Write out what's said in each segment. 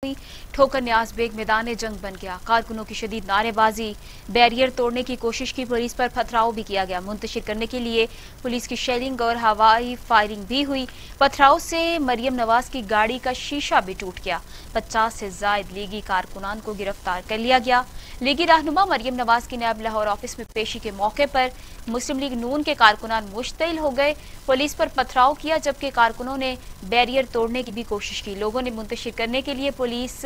हुई। ठोकर न्याज बेग मैदान जंग बन गया। कारकुनों की शदीद नारेबाजी, बैरियर तोड़ने की कोशिश की, पुलिस पर पथराव भी किया गया। मुंतशिर करने के लिए पुलिस की शेलिंग और हवाई फायरिंग भी हुई। पथराव से मरियम नवाज की गाड़ी का शीशा भी टूट गया। 50 से जायद लीगी कारकुनान को गिरफ्तार कर लिया गया। लीगी रहनुमा मरियम नवाज की नैब लाहौर ऑफिस में पेशी के मौके पर मुस्लिम लीग नून के कारकुनान मुश्तइल हो गए। पुलिस पर पथराव किया, जबकि कारकुनों ने बैरियर तोड़ने की भी कोशिश की। लोगों ने मुंतशिर करने के लिए पुलिस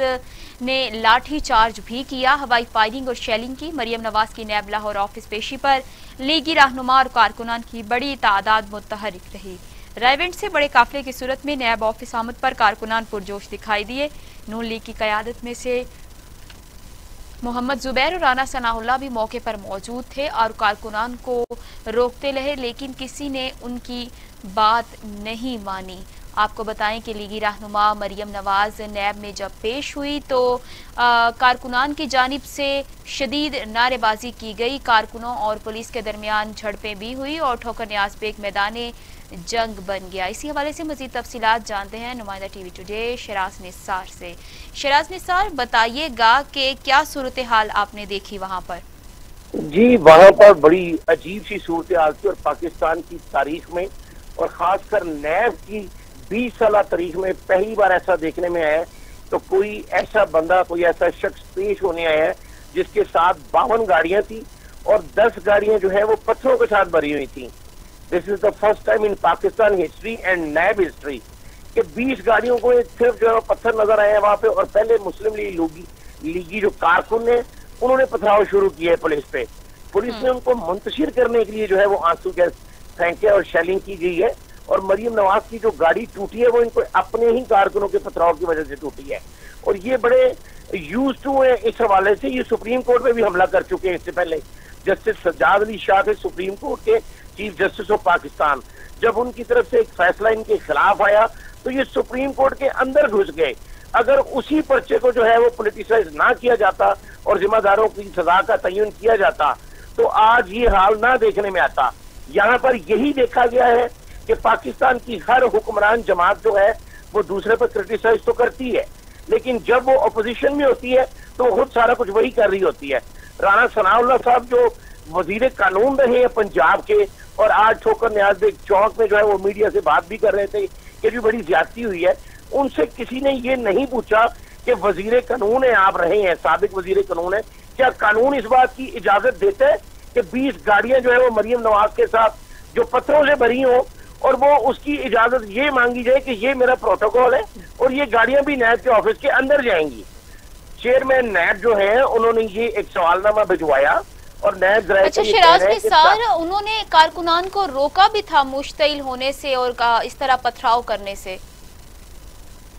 ने लाठी चार्ज भी किया, हवाई फायरिंग और शेलिंग की। मरियम नवाज की नैब लाहौर ऑफिस पेशी पर लीगी रहनुमा और कारकुनान की बड़ी तादाद मुतहरिक रही। रायवेंट से बड़े काफिले की सूरत में नैब ऑफिस आमद पर कारकुनान पुरजोश दिखाई दिए। नून लीग की कयादत में से मोहम्मद जुबैर और राना सनाउल्लाह भी मौके पर मौजूद थे और कारकुनान को रोकते रहे, लेकिन किसी ने उनकी बात नहीं मानी। आपको बताएं कि लीगी रहनुमा मरियम नवाज नैब में जब पेश हुई तो कारकुनान की जानिब से शदीद नारेबाजी की गई। कारकुनों और पुलिस के दरमियान झड़पें भी हुई और ठोकर न्याज बेग मैदान जंग बन गया। इसी हवाले से मजीद तफसीलात जानते हैं नुमाइंदा टीवी टुडे शराज निसार से। शराज निसार, बताइएगा कि क्या सूरत हाल आपने देखी वहां पर? जी, वहां पर बड़ी अजीब सी सूरत हाल थी और पाकिस्तान की तारीख में और खासकर नैब की 20 साल तारीख में पहली बार ऐसा देखने में आया। तो कोई ऐसा बंदा, कोई ऐसा शख्स पेश होने आया है जिसके साथ 52 गाड़ियां थी और 10 गाड़ियां जो है वो पत्थरों के साथ भरी हुई थी। This is the first time in Pakistan history and NAB history कि 20 गाड़ियों को सिर्फ जो है पत्थर नजर आए हैं वहां पे। और पहले मुस्लिम लीगी जो कारकुन है उन्होंने पथराव शुरू किया है पुलिस पे। पुलिस ने उनको मुंतशिर करने के लिए जो है वो आंसू गैस फेंके और शेलिंग की गई है। और मरियम नवाज की जो गाड़ी टूटी है वो इनको अपने ही कारकुनों के पथराव की वजह से टूटी है। और ये बड़े यूज टू है इस हवाले से। ये सुप्रीम कोर्ट में भी हमला कर चुके हैं इससे पहले। जस्टिस सज्जाद अली शाह थे सुप्रीम कोर्ट के चीफ जस्टिस ऑफ पाकिस्तान, जब उनकी तरफ से एक फैसला इनके खिलाफ आया तो ये सुप्रीम कोर्ट के अंदर घुस गए। अगर उसी पर्चे को जो है वो पोलिटिसाइज ना किया जाता और जिम्मेदारों की सजा का तयन किया जाता तो आज ये हाल ना देखने में आता। यहाँ पर यही देखा गया है कि पाकिस्तान की हर हुक्मरान जमात जो है वो दूसरे पर क्रिटिसाइज तो करती है, लेकिन जब वो अपोजिशन में होती है तो खुद सारा कुछ वही कर रही होती है। राना सनाउल्लाह साहब जो वजीर कानून रहे हैं पंजाब के और आज ठोकर न्याज बेग चौक में जो है वो मीडिया से बात भी कर रहे थे कि भी बड़ी ज्यादती हुई है। उनसे किसी ने ये नहीं पूछा कि वजीर कानून है, आप रहे हैं साबिक वजीर कानून है, क्या कानून इस बात की इजाजत देता है कि 20 गाड़ियां जो है वो मरियम नवाज के साथ जो पत्थरों से भरी हो और वो उसकी इजाजत ये मांगी जाए कि ये मेरा प्रोटोकॉल है और ये गाड़ियां भी नैब के ऑफिस के अंदर जाएंगी। चेयरमैन नैब जो है उन्होंने ये एक सवालनामा भिजवाया और नैब अच्छा शराज निसार, उन्होंने कारकुनान को रोका भी था मुश्तइल होने से और इस तरह पथराव करने से?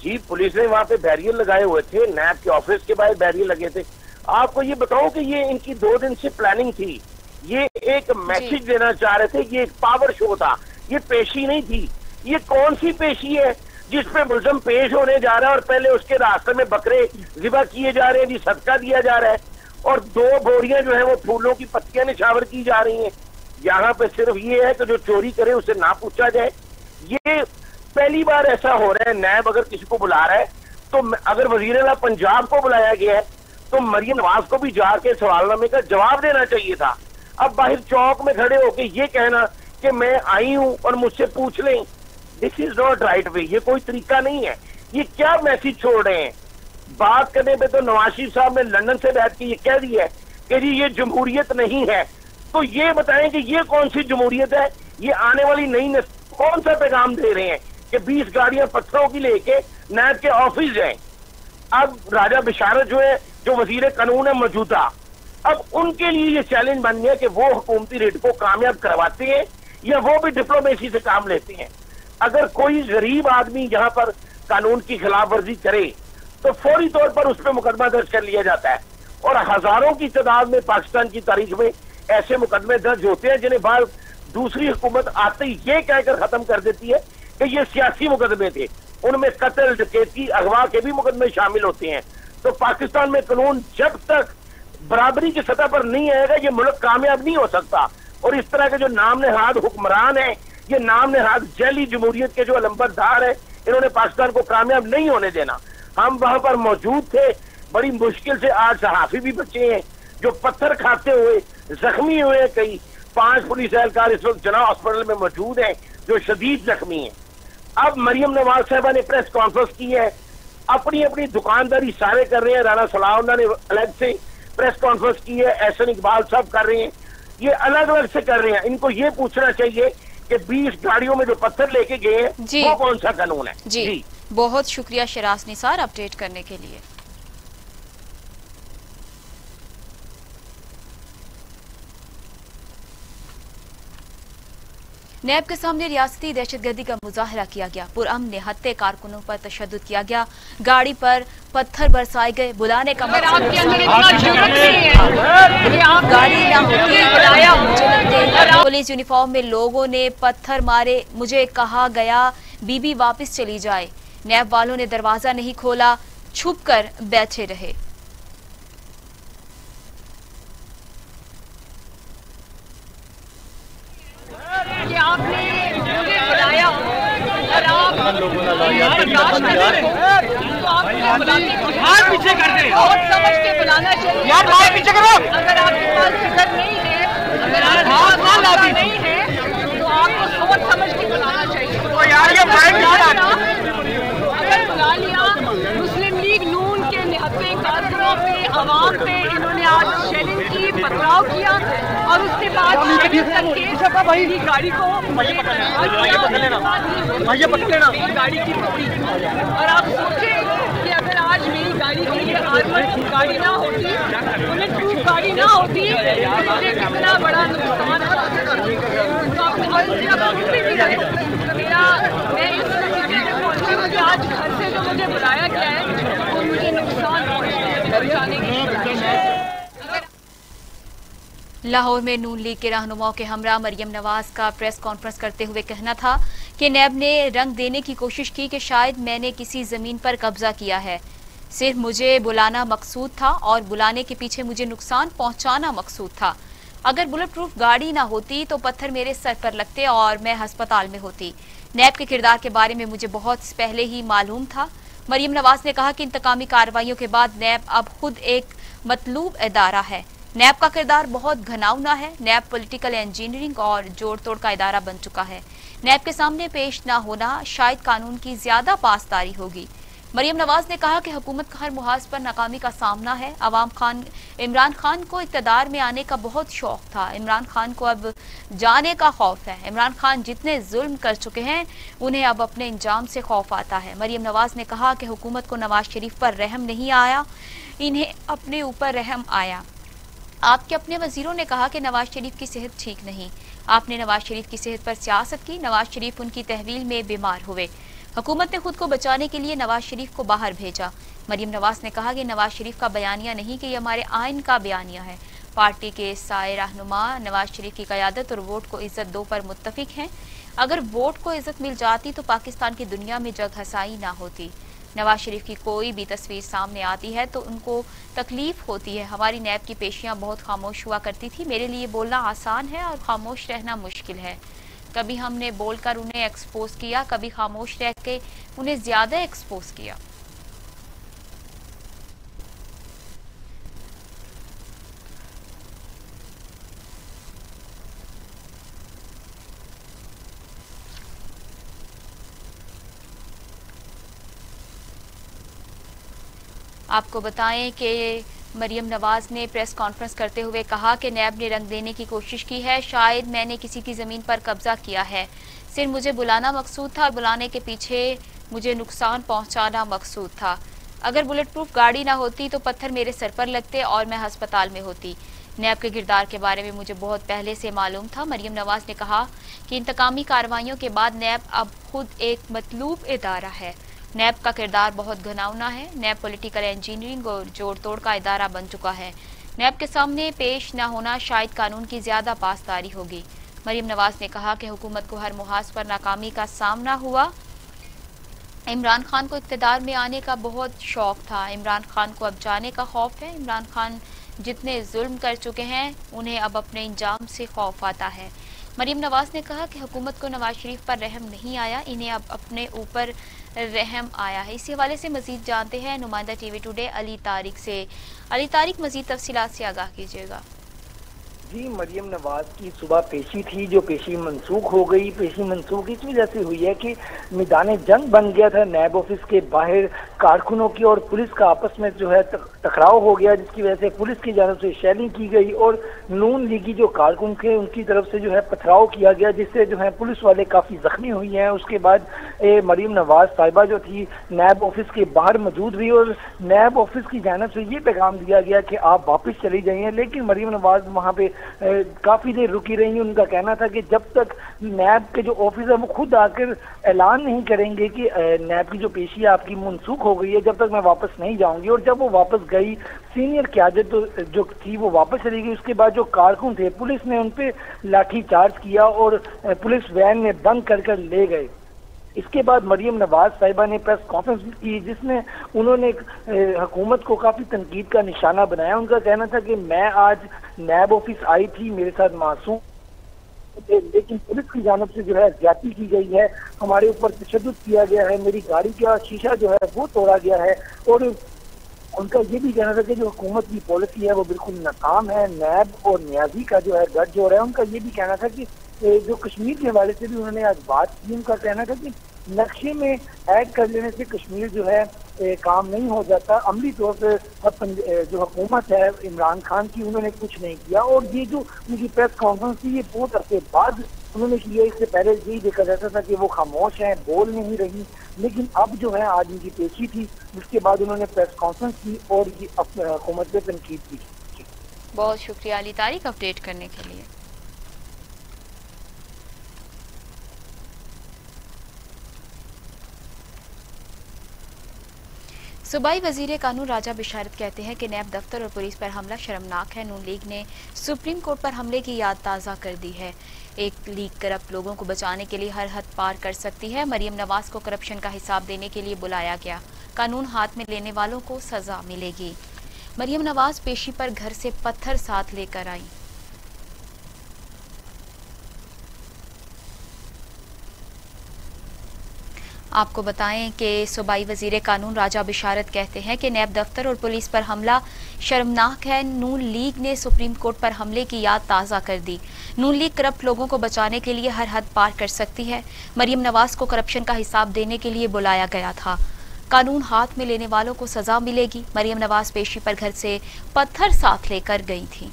जी, पुलिस ने वहां पे बैरियर लगाए हुए थे, नैब के ऑफिस के बाहर बैरियर लगे थे। आपको ये बताऊं कि ये इनकी 2 दिन से प्लानिंग थी। ये एक मैसेज देना चाह रहे थे, ये एक पावर शो था, ये पेशी नहीं थी। ये कौन सी पेशी है जिसपे मुल्ज़म पेश होने जा रहा है और पहले उसके रास्ते में बकरे ज़िबा किए जा रहे हैं, जी सदका दिया जा रहा है और 2 बोरियां जो है वो फूलों की पत्तियां निछावर की जा रही हैं। यहाँ पे सिर्फ ये है कि जो चोरी करे उसे ना पूछा जाए। ये पहली बार ऐसा हो रहा है। नैब अगर किसी को बुला रहा है तो अगर वजीर आला पंजाब को बुलाया गया है तो मरियम नवाज को भी जाके सवालनामे का जवाब देना चाहिए था। अब बाहर चौक में खड़े होके ये कहना कि मैं आई हूं और मुझसे पूछ लें, this is not right way. ये कोई तरीका नहीं है। ये क्या मैसेज छोड़ रहे हैं? बात करने पे तो नवाज शरीफ साहब ने लंदन से बैठ के ये कह दिया है कि जी ये जमहूरियत नहीं है। तो ये बताएं कि ये कौन सी जमहूरियत है? ये आने वाली नई नस्ल कौन सा पैगाम दे रहे हैं कि 20 गाड़ियां पत्थरों की लेके नैब के ऑफिस जाएं? अब राजा बिशारत जो है, जो वजीर कानून है मौजूदा, अब उनके लिए ये चैलेंज बन गया कि वो हुकूमती रेट को कामयाब करवाते हैं या वो भी डिप्लोमेसी से काम लेते हैं। अगर कोई गरीब आदमी यहाँ पर कानून की खिलाफ वर्जी करे तो फौरी तौर पर उस पर मुकदमा दर्ज कर लिया जाता है। और हजारों की तादाद में पाकिस्तान की तारीख में ऐसे मुकदमे दर्ज होते हैं जिन्हें बाद दूसरी हुकूमत आते ही ये कहकर खत्म कर देती है कि ये सियासी मुकदमे थे। उनमें कत्ल, डकैती, अगवा के भी मुकदमे शामिल होते हैं। तो पाकिस्तान में कानून जब तक बराबरी की सतह पर नहीं आएगा ये मुल्क कामयाब नहीं हो सकता। और इस तरह के जो नाम नेहाद हुक्मरान है, ये नाम नेहाद जैली जमहूरियत के जो अलंबरदार है, इन्होंने पाकिस्तान को कामयाब नहीं होने देना। हम वहां पर मौजूद थे। बड़ी मुश्किल से 8 सहाफी भी बचे हैं जो पत्थर खाते हुए जख्मी हुए हैं। कई 5 पुलिस एहलकार इस वक्त जना हॉस्पिटल में मौजूद हैं जो शदीद जख्मी हैं। अब मरियम नवाज साहबा ने प्रेस कॉन्फ्रेंस की है, अपनी अपनी दुकानदारी सारे कर रहे हैं। राना सलाहुल्लाह ने अलग से प्रेस कॉन्फ्रेंस की है, एहसन इकबाल साहब कर रहे हैं, ये अलग अलग से कर रहे हैं। इनको ये पूछना चाहिए कि 20 गाड़ियों में जो पत्थर लेके गए हैं वो कौन सा कानून है। जी बहुत शुक्रिया शराज निसार अपडेट करने के लिए। नैब के सामने रियासती दहशतगर्दी का मुजाहरा किया गया। पुरअमन निहत्ते कारकुनों पर तशद्दुद किया गया, गाड़ी पर पत्थर बरसाए गए। बुलाने का मतलब गाड़ी ना होती, पुलिस यूनिफॉर्म में लोगों ने पत्थर मारे। मुझे कहा गया बीबी वापस चली जाए। नैब वालों ने दरवाजा नहीं खोला, छुप कर बैठे रहे। कि आपने मुझे बुलाया और आप हाथ पीछे कर दे, बहुत समझ के बुलाना चाहिए यार, हाथ पीछे करो। अगर आपके पास फिक्र नहीं है, अगर हाथ नहीं है तो आपको सोच समझ के बुलाना चाहिए। तो यार ये अगर बुला लिया, मुस्लिम लीग नून के निहत्ते कारकुनों पे, आवाम पे इन्होंने आज शेलिंग की, पथराव किया और उसके बाद की गाड़ी को गाड़ी की पकड़ी। और आप सोचें कि अगर आज मेरी गाड़ी के लिए आर्मर्ड गाड़ी ना होती, बुलेट प्रूफ गाड़ी ना होती, तो मुझे कितना बड़ा नुकसान मैं इस नतीजे में पहुंची हूँ कि आज घर से जो मुझे बुलाया गया है वो मुझे नुकसान पहुंचाने की। लाहौर में नून लीग के रहनुमाओं के हमरा मरियम नवाज का प्रेस कॉन्फ्रेंस करते हुए कहना था कि नैब ने रंग देने की कोशिश की कि शायद मैंने किसी जमीन पर कब्जा किया है। सिर्फ मुझे बुलाना मकसूद था और बुलाने के पीछे मुझे नुकसान पहुंचाना मकसूद था। अगर बुलेट प्रूफ गाड़ी ना होती तो पत्थर मेरे सर पर लगते और मैं अस्पताल में होती। नैब के किरदार के बारे में मुझे बहुत पहले ही मालूम था। मरियम नवाज ने कहा कि इंतकामी कार्रवाइयों के बाद नैब अब खुद एक मतलूब इदारा है। नैब का किरदार बहुत घनाउना है। नैब पॉलिटिकल इंजीनियरिंग और जोड़ तोड़ का इदारा बन चुका है। नैब के सामने पेश न होना शायद कानून की ज्यादा पासदारी होगी। मरियम नवाज ने कहा कि हुकूमत का हर मुहाज पर नाकामी का सामना है। इमरान खान को इक़्तिदार में आने का बहुत शौक था। इमरान खान को अब जाने का खौफ है। इमरान खान जितने जुल्म कर चुके हैं उन्हें अब अपने इंजाम से खौफ आता है। मरियम नवाज ने कहा कि हुकूमत को नवाज शरीफ पर रहम नहीं आया, इन्हें अपने ऊपर रहम आया। आपके अपने वजीरों ने कहा कि नवाज शरीफ की सेहत ठीक नहीं। आपने नवाज शरीफ की सेहत पर सियासत की। नवाज शरीफ उनकी तहवील में बीमार हुए। हुकूमत ने खुद को बचाने के लिए नवाज शरीफ को बाहर भेजा। मरियम नवाज ने कहा कि नवाज शरीफ का बयानिया नहीं कि ये हमारे आइन का बयानिया है। पार्टी के साए रहनुमा नवाज शरीफ की क़यादत और वोट को इज्जत दो पर मुत्तफिक हैं। अगर वोट को इज्जत मिल जाती तो पाकिस्तान की दुनिया में जग हसाई ना होती। नवाज शरीफ की कोई भी तस्वीर सामने आती है तो उनको तकलीफ होती है। हमारी नैब की पेशियां बहुत खामोश हुआ करती थी। मेरे लिए बोलना आसान है और खामोश रहना मुश्किल है। कभी हमने बोलकर उन्हें एक्सपोज किया, कभी खामोश रह के उन्हें ज्यादा एक्सपोज किया। आपको बताएं कि मरियम नवाज ने प्रेस कॉन्फ्रेंस करते हुए कहा कि नैब ने रंग देने की कोशिश की है। शायद मैंने किसी की ज़मीन पर कब्जा किया है। सिर्फ मुझे बुलाना मकसूद था और बुलाने के पीछे मुझे नुकसान पहुंचाना मकसूद था। अगर बुलेट प्रूफ गाड़ी ना होती तो पत्थर मेरे सर पर लगते और मैं अस्पताल में होती। नैब के किरदार के बारे में मुझे बहुत पहले से मालूम था। मरियम नवाज ने कहा कि इंतकामी कार्रवाइयों के बाद नैब अब खुद एक मतलूब इदारा है। नैब का किरदार बहुत घनाउना है। नैब पॉलिटिकल इंजीनियरिंग और जोड़ तोड़ का इदारा बन चुका है। नैब के सामने पेश न होना शायद कानून की ज्यादा पासदारी होगी। मरियम नवाज ने कहा कि हुकूमत को हर मुहाज पर नाकामी का सामना हुआ। इमरान खान को इक़्तिदार में आने का बहुत शौक था। इमरान खान को अब जाने का खौफ है। इमरान खान जितने जुल्म कर चुके हैं उन्हें अब अपने इंजाम से खौफ आता है। मरियम नवाज ने कहा कि हुकूमत को नवाज शरीफ पर रहम नहीं आया, इन्हें अब अपने ऊपर रहम आया है। इसी हवाले से मजीद जानते हैं नुमाइंदा टीवी टुडे अली तारिक से। अली तारिक, मजीद तफसीलात से आगाह कीजिएगा। जी, मरियम नवाज की सुबह पेशी थी, जो पेशी मनसूख हो गई। पेशी मनसूख इस वजह से हुई है कि मैदान जंग बन गया था नैब ऑफिस के बाहर। कारकुनों की और पुलिस का आपस में जो है टकराव हो गया, जिसकी वजह से पुलिस की जानब से शेलिंग की गई और नून लीगी जो कारकुन थे उनकी तरफ से जो है पथराव किया गया, जिससे जो है पुलिस वाले काफी जख्मी हुई हैं। उसके बाद मरियम नवाज साहिबा जो थी नैब ऑफिस के बाहर मौजूद रही और नैब ऑफिस की जानब से ये पैगाम दिया गया कि आप वापस चली जाइए, लेकिन मरियम नवाज वहाँ पे काफी देर रुकी रही। उनका कहना था कि जब तक नैब के जो ऑफिस है वो खुद आकर ऐलान नहीं करेंगे कि नैब की जो पेशी है आपकी मनसूख हो गई है, जब तक मैं वापस नहीं जाऊंगी। और जब वो वापस गई, सीनियर क़यादत जो थी वो वापस चली गई। उसके बाद जो कारकुन थे पुलिस ने उन पे लाठी चार्ज किया और पुलिस वैन में बंद कर ले गए। इसके बाद मरियम नवाज साहिबा ने प्रेस कॉन्फ्रेंस की, जिसमें उन्होंने हुकूमत को काफी तनकीद का निशाना बनाया। उनका कहना था कि मैं आज नैब ऑफिस आई थी, मेरे साथ मासूम थे, लेकिन पुलिस की जानब से जो है ज्यादती की गई है, हमारे ऊपर तशद्दुद किया गया है, मेरी गाड़ी का शीशा जो है वो तोड़ा गया है। और उनका ये भी कहना था कि जो हुकूमत की पॉलिसी है वो बिल्कुल नाकाम है। नैब और न्याजी का जो है गठजोड़ हो रहा है। उनका ये भी कहना था कि जो कश्मीर के हवाले से भी उन्होंने आज बात की। उनका कहना था कि नक्शे में ऐड कर लेने से कश्मीर जो है काम नहीं हो जाता। अमली तौर पर जो हुकूमत है इमरान खान की, उन्होंने कुछ नहीं किया। और ये जो उनकी प्रेस कॉन्फ्रेंस थी ये बहुत अरसे बाद उन्होंने किया। इससे पहले यही देखा जाता था कि वो खामोश हैं, बोल नहीं रही, लेकिन अब जो है आज उनकी पेशी थी, जिसके बाद उन्होंने प्रेस कॉन्फ्रेंस की और ये हुकूमत पे तनकीद की। बहुत शुक्रिया अली तारिक अपडेट करने के लिए। सूबाई वजीर कानून राजा बिशारत कहते हैं कि नैब दफ्तर और पुलिस पर हमला शर्मनाक है। नून लीग ने सुप्रीम कोर्ट पर हमले की याद ताज़ा कर दी है। एक लीग करप्ट लोगों को बचाने के लिए हर हद पार कर सकती है। मरियम नवाज को करप्शन का हिसाब देने के लिए बुलाया गया। कानून हाथ में लेने वालों को सजा मिलेगी। मरियम नवाज पेशी पर घर से पत्थर साथ लेकर आई। आपको बताएं कि सूबाई वजीर कानून राजा बिशारत कहते हैं कि नैब दफ्तर और पुलिस पर हमला शर्मनाक है। नून लीग ने सुप्रीम कोर्ट पर हमले की याद ताज़ा कर दी। नून लीग करप्ट लोगों को बचाने के लिए हर हद पार कर सकती है। मरियम नवाज को करप्शन का हिसाब देने के लिए बुलाया गया था। कानून हाथ में लेने वालों को सजा मिलेगी। मरियम नवाज पेशी पर घर से पत्थर साथ लेकर गई थी।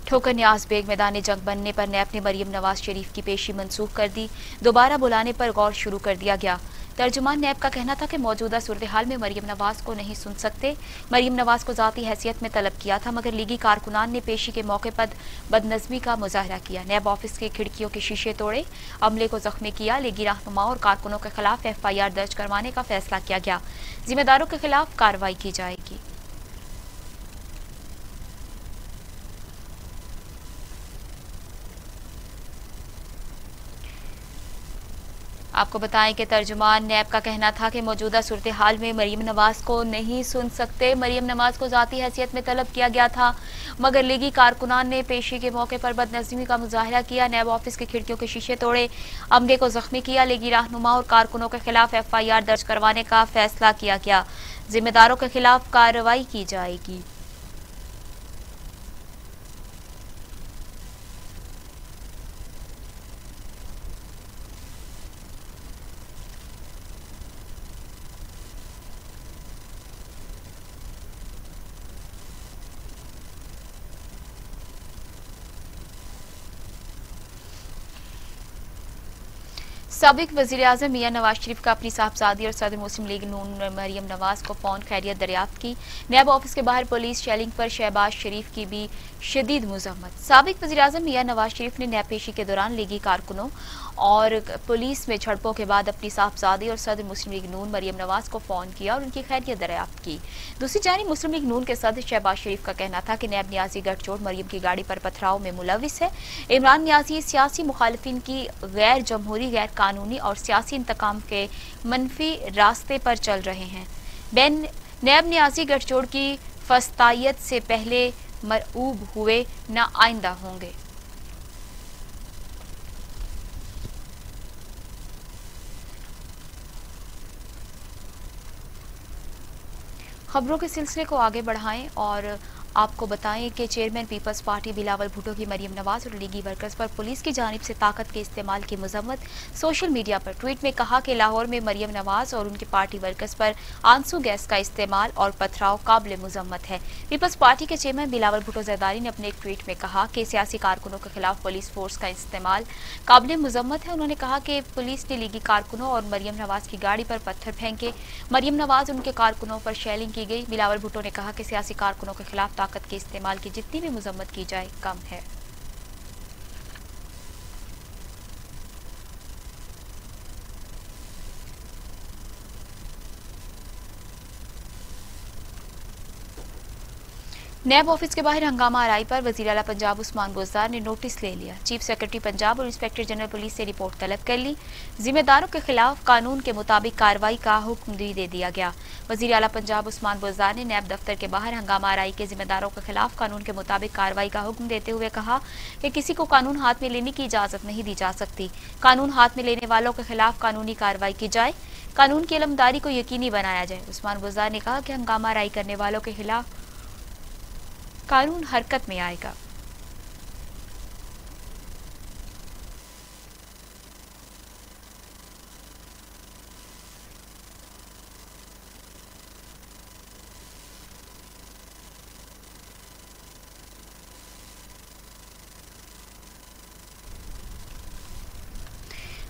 ठोकर न्याज बेग मैदान जंग बनने पर नैब ने मरियम नवाज शरीफ की पेशी मनसूख कर दी। दोबारा बुलाने पर गौर शुरू कर दिया गया। तर्जुमान नैब का कहना था कि मौजूदा सूरत हाल में मरियम नवाज को नहीं सुन सकते। मरियम नवाज को जाती हैसियत में तलब किया था, मगर लीगी कारकुनान ने पेशी के मौके पर बदनज़मी का मुजाहरा किया। नैब ऑफिस की खिड़कियों के शीशे तोड़े, अमले को जख्मी किया। लीगी रहनुमाओं और कारकुनों के खिलाफ FIR दर्ज करवाने का फैसला किया गया। जिम्मेदारों के खिलाफ कार्रवाई की जाएगी। आपको बताएं कि तर्जुमान नैब का कहना था कि मौजूदा सूरत हाल में मरियम नवाज को नहीं सुन सकते। मरियम नवाज को जाती हैसियत में तलब किया गया था, मगर लीगी कारकुनान ने पेशी के मौके पर बदनज़मी का मुजाहरा किया। नैब ऑफिस की खिड़कियों के शीशे तोड़े, अमले को जख्मी किया। लीगी रहनुमा और कारकुनों के खिलाफ FIR दर्ज करवाने का फैसला किया गया। जिम्मेदारों के खिलाफ कार्रवाई की जाएगी। साबिक वज़ीर-ए-आज़म मियां नवाज शरीफ का अपनी साहबजादी और सदर मुस्लिम लीग नून मरियम नवाज को फोन खैरियत दरियाफ्त की। नैब ऑफिस के बाहर पुलिस शेलिंग पर शहबाज शरीफ की भी शदीद मुज़म्मत। साबिक वज़ीर-ए-आज़म मियां नवाज शरीफ ने नैब पेशी के दौरान लीगी कारकुनों और पुलिस में झड़पों के बाद अपनी साहबजादी और सदर मुस्लिम लीग नून मरियम नवाज को फोन किया और उनकी खैरियत दरियाफ्त की। दूसरी जानिब मुस्लिम लीग नून के सदर शहबाज शरीफ का कहना था कि नैब न्याजी गठजोड़ मरियम की गाड़ी पर पथराव में मुलविस है। इमरान न्याजी सियासी मुखालिफिन की गैर जमहूरी, गैर कानूनी और सियासी इंतकाम के मनफी रास्ते पर चल रहे हैं। नैब न्याजी गठजोड़ की फस्तायत से पहले मरऊब हुए, न आइंदा होंगे। खबरों के सिलसिले को आगे बढ़ाएं और आपको बताएं कि चेयरमैन पीपल्स पार्टी बिलावल भुट्टो की मरियम नवाज और लीगी वर्कर्स पर पुलिस की जानिब से ताकत के इस्तेमाल की मजम्मत। सोशल मीडिया पर ट्वीट में कहा कि लाहौर में मरियम नवाज और उनकी पार्टी वर्कर्स पर आंसू गैस का इस्तेमाल और पथराव काबिल मजम्मत है। पीपल्स पार्टी के चेयरमैन बिलावल भुट्टो जरदारी ने अपने एक ट्वीट में कहा कि सियासी कारकुनों के खिलाफ पुलिस फोर्स का इस्तेमाल काबिल मजम्मत है। उन्होंने कहा कि पुलिस ने लीगी कारकुनों और मरियम नवाज की गाड़ी पर पत्थर फेंके, मरियम नवाज और उनके कारकुनों पर शेलिंग की गई। बिलावल भुट्टो ने कहा कि सियासी कारकुनों के खिलाफ ताकत के इस्तेमाल की जितनी भी मजम्मत की जाए कम है। नैब ऑफिस के बाहर हंगामा आरआई पर वजीर आला पंजाब उस्मान बुज़दार ने नोटिस ले लिया। चीफ सेक्रेटरी पंजाब और इंस्पेक्टर जनरल पुलिस से रिपोर्ट तलब कर ली। जिम्मेदारों के खिलाफ कानून के मुताबिक कार्रवाई का हुक्म दे दिया गया। वजीर आला पंजाब उस्मान बुज़दार ने नैब दफ्तर के बाहर हंगामा आरआई के जिम्मेदारों के खिलाफ कानून के मुताबिक कार्रवाई का हुक्म देते हुए कहा कि किसी को कानून हाथ में लेने की इजाजत नहीं दी जा सकती। कानून हाथ में लेने वालों के खिलाफ कानूनी कार्रवाई की जाए, कानून की इल्मदारी को यकीनी बनाया जाए। उस्मान बुज़दार ने कहा कि हंगामा आरआई करने वालों के खिलाफ कानून हरकत में आएगा।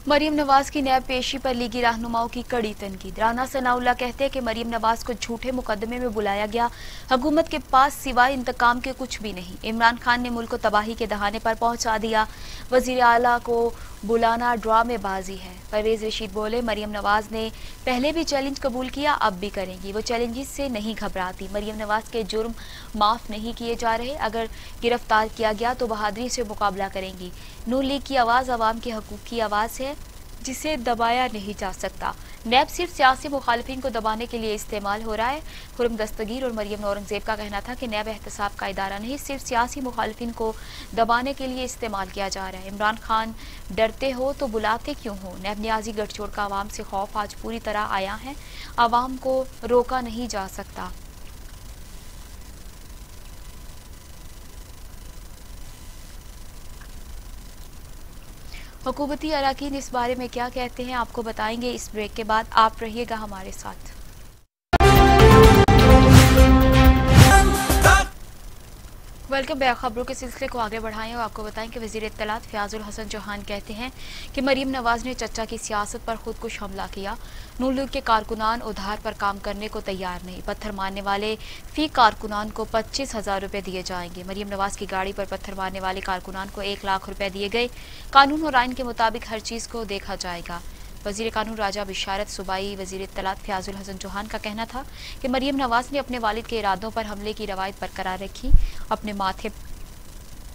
मरियम नवाज की नैब पेशी पर लीगी रहनुमाओं की कड़ी तनकीद। राना सनाउल्लाह कहते हैं कि मरियम नवाज को झूठे मुकदमे में बुलाया गया। हुकूमत के पास सिवाय इंतकाम के कुछ भी नहीं। इमरान खान ने मुल्क को तबाही के दहाने पर पहुंचा दिया। वजीर आला को बुलाना ड्रामेबाजी है। परवेज रशीद बोले, मरियम नवाज ने पहले भी चैलेंज कबूल किया, अब भी करेंगी। वो चैलेंजेस से नहीं घबराती। मरियम नवाज के जुर्म माफ नहीं किए जा रहे। अगर गिरफ्तार किया गया तो बहादुरी से मुकाबला करेंगी। नून लीग की आवाज अवाम के हकूक की आवाज है, जिसे दबाया नहीं जा सकता। नैब सिर्फ सियासी मुखालिफिन को दबाने के लिए इस्तेमाल हो रहा है। खुरम दस्तगीर और मरियम औरंगजेब का कहना था कि नैब एहतसाब का इदारा नहीं, सिर्फ सियासी मुखालिफिन को दबाने के लिए इस्तेमाल किया जा रहा है। इमरान खान डरते हो तो बुलाते क्यों हो? नैब न्याजी गठजोड़ का आवाम से खौफ आज पूरी तरह आया है। आवाम को रोका नहीं जा सकता। हुकूमती अराकीन इस बारे में क्या कहते हैं, आपको बताएंगे इस ब्रेक के बाद। आप रहिएगा हमारे साथ। Welcome back. खबरों के सिलसिले को आगे बढ़ाएं और आपको बताएं कि वजीर इत्तलात फयाजुल हसन चौहान कहते हैं कि मरियम नवाज ने चचा की सियासत पर खुदकुश हमला किया। नून लीग के कारकुनान उधार पर काम करने को तैयार नहीं। पत्थर मारने वाले फी कारकुनान को 25,000 रुपए दिए जाएंगे। मरियम नवाज की गाड़ी पर पत्थर मारने वाले कारकुनान को 1 लाख रुपए दिए गए। कानून और आइन के मुताबिक हर चीज को देखा जाएगा। वजीर कानून राजा बिशारत सूबाई वजीर इत्तलात फयाजुल हसन चौहान का कहना था कि मरियम नवाज ने अपने वालिद के इरादों पर हमले की रवायत बरकरार रखी, अपने माथे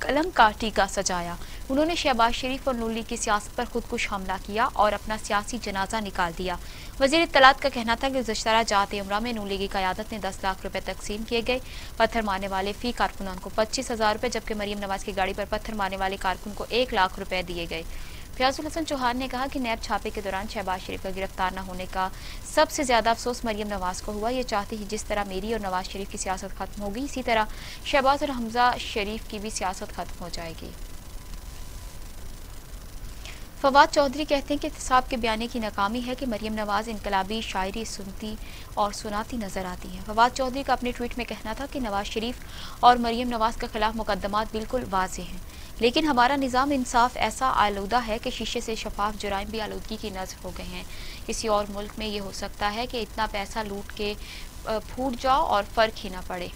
कलम का टीका सजाया। उन्होंने शहबाज शरीफ और नून लीग की सियासत पर खुदकुश हमला किया और अपना सियासी जनाजा निकाल दिया। वजीर इत्तलात का कहना था कि गुज़श्ता जात उम्रा में नून लीगी क़यादत ने 10 लाख रुपए तकसीम किए गए। पत्थर मारने वाले फी कारकुनान को 25,000 रुपए, जबकि मरियम नवाज की गाड़ी पर पत्थर मारने वाले कारकुन को 1 लाख रुपए दिए गए। फयाजुल हसन चौहान ने कहा कि नैब छापे के दौरान शहबाज शरीफ का गिरफ्तार न होने का सबसे ज्यादा अफसोस मरियम नवाज को हुआ। ये चाहती है जिस तरह मेरी और नवाज शरीफ की सियासत खत्म होगी, इसी तरह शहबाज और हमजा शरीफ की भी सियासत खत्म हो जाएगी। फवाद चौधरी कहते हैं कि एहतसाब के बयाने की नाकामी है कि मरियम नवाज इनकलाबी शायरी सुनती और सुनाती नजर आती हैं। फवाद चौधरी का अपने ट्वीट में कहना था कि नवाज शरीफ और मरियम नवाज के खिलाफ मुकदमात बिल्कुल वाज़े हैं, लेकिन हमारा निज़ाम इंसाफ ऐसा आलूदा है कि शीशे से शफाफ जुराइम भी आलूदगी की नज़र हो गए हैं। किसी और मुल्क में ये हो सकता है कि इतना पैसा लूट के फूट जाओ और फ़र्क ही ना पड़े।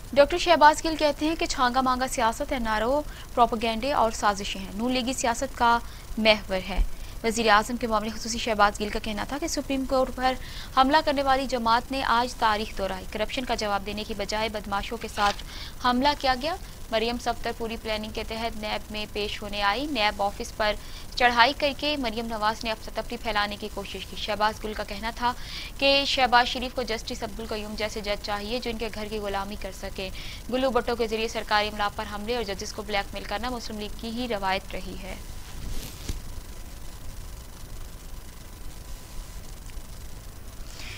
डॉक्टर शहबाज गिल कहते हैं कि छांगा मांगा सियासत एनआरओ प्रोपेगेंडे और साजिशें हैं, नून लीगी सियासत का महवर है। वज़ीर आज़म के मामले खुसूसी शहबाज गिल का कहना था कि सुप्रीम कोर्ट पर हमला करने वाली जमात ने आज तारीख दोहराई। करप्शन का जवाब देने की बजाय बदमाशों के साथ हमला किया गया। मरियम सफ्तर पूरी प्लानिंग के तहत नैब में पेश होने आई। नैब ऑफिस पर चढ़ाई करके मरियम नवाज ने अफसतफरी फैलाने की कोशिश की। शहबाज गिल का कहना था कि शहबाज शरीफ को जस्टिस अब्दुल कयूम जैसे जज चाहिए जो इनके घर की गुलामी कर सके। गुल्लू भट्टो के जरिए सरकारी इमला पर हमले और जजेस को ब्लैकमेल करना मुस्लिम लीग की ही रवायत रही है।